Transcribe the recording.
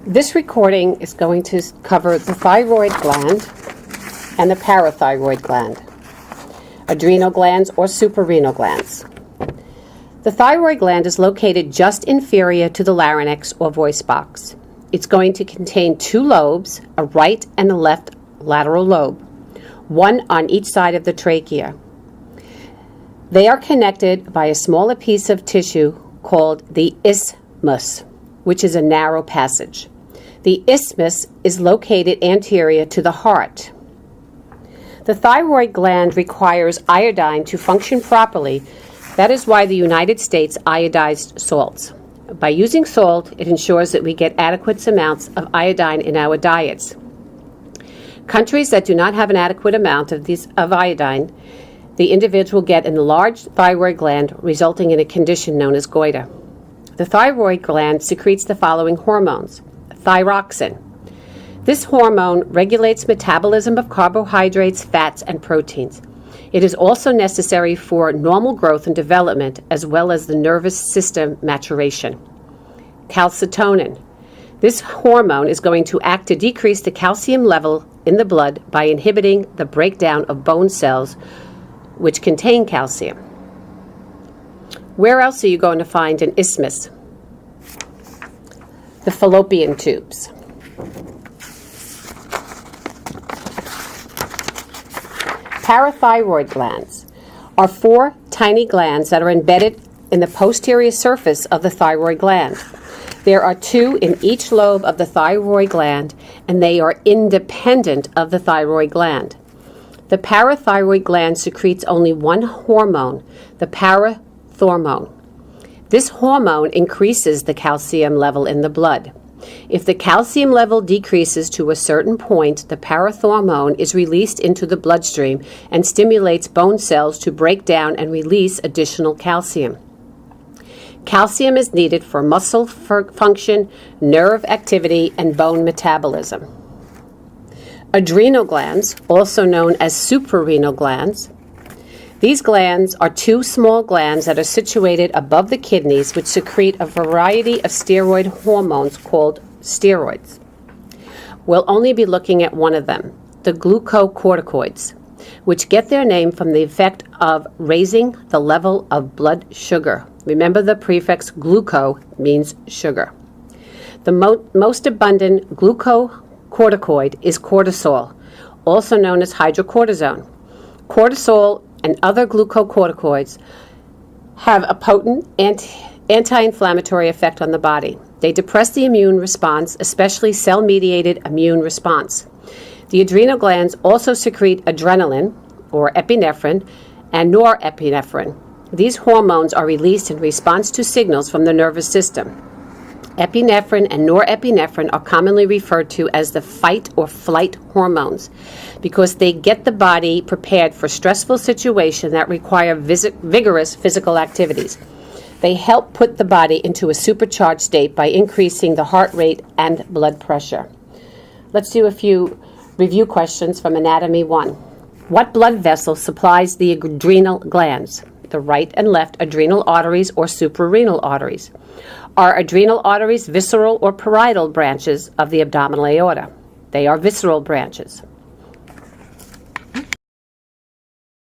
This recording is going to cover the thyroid gland and the parathyroid gland, adrenal glands or suprarenal glands. The thyroid gland is located just inferior to the larynx or voice box. It's going to contain two lobes, a right and a left lateral lobe, one on each side of the trachea. They are connected by a smaller piece of tissue called the isthmus, which is a narrow passage. The isthmus is located anterior to the heart. The thyroid gland requires iodine to function properly. That is why the United States iodized salts. By using salt, it ensures that we get adequate amounts of iodine in our diets. Countries that do not have an adequate amount of iodine, the individual get an enlarged thyroid gland, resulting in a condition known as goiter. The thyroid gland secretes the following hormones. Thyroxine. This hormone regulates metabolism of carbohydrates, fats, and proteins. It is also necessary for normal growth and development, as well as the nervous system maturation. Calcitonin. This hormone is going to act to decrease the calcium level in the blood by inhibiting the breakdown of bone cells, which contain calcium. Where else are you going to find an isthmus? The fallopian tubes. Parathyroid glands are four tiny glands that are embedded in the posterior surface of the thyroid gland. There are two in each lobe of the thyroid gland, and they are independent of the thyroid gland. The parathyroid gland secretes only one hormone, the parathyroid. This hormone increases the calcium level in the blood. If the calcium level decreases to a certain point, the parathyroid is released into the bloodstream and stimulates bone cells to break down and release additional calcium. Calcium is needed for muscle function, nerve activity, and bone metabolism. Adrenal glands, also known as suprarenal glands. These glands are two small glands that are situated above the kidneys, which secrete a variety of steroid hormones called steroids. We'll only be looking at one of them, the glucocorticoids, which get their name from the effect of raising the level of blood sugar. Remember, the prefix gluco means sugar. The most abundant glucocorticoid is cortisol, also known as hydrocortisone. Cortisol and other glucocorticoids have a potent anti-inflammatory effect on the body. They depress the immune response, especially cell-mediated immune response. The adrenal glands also secrete adrenaline, or epinephrine, and norepinephrine. These hormones are released in response to signals from the nervous system. Epinephrine and norepinephrine are commonly referred to as the fight or flight hormones because they get the body prepared for stressful situations that require vigorous physical activities. They help put the body into a supercharged state by increasing the heart rate and blood pressure. Let's do a few review questions from Anatomy 1. What blood vessel supplies the adrenal glands? The right and left adrenal arteries or suprarenal arteries. Are adrenal arteries visceral or parietal branches of the abdominal aorta? They are visceral branches.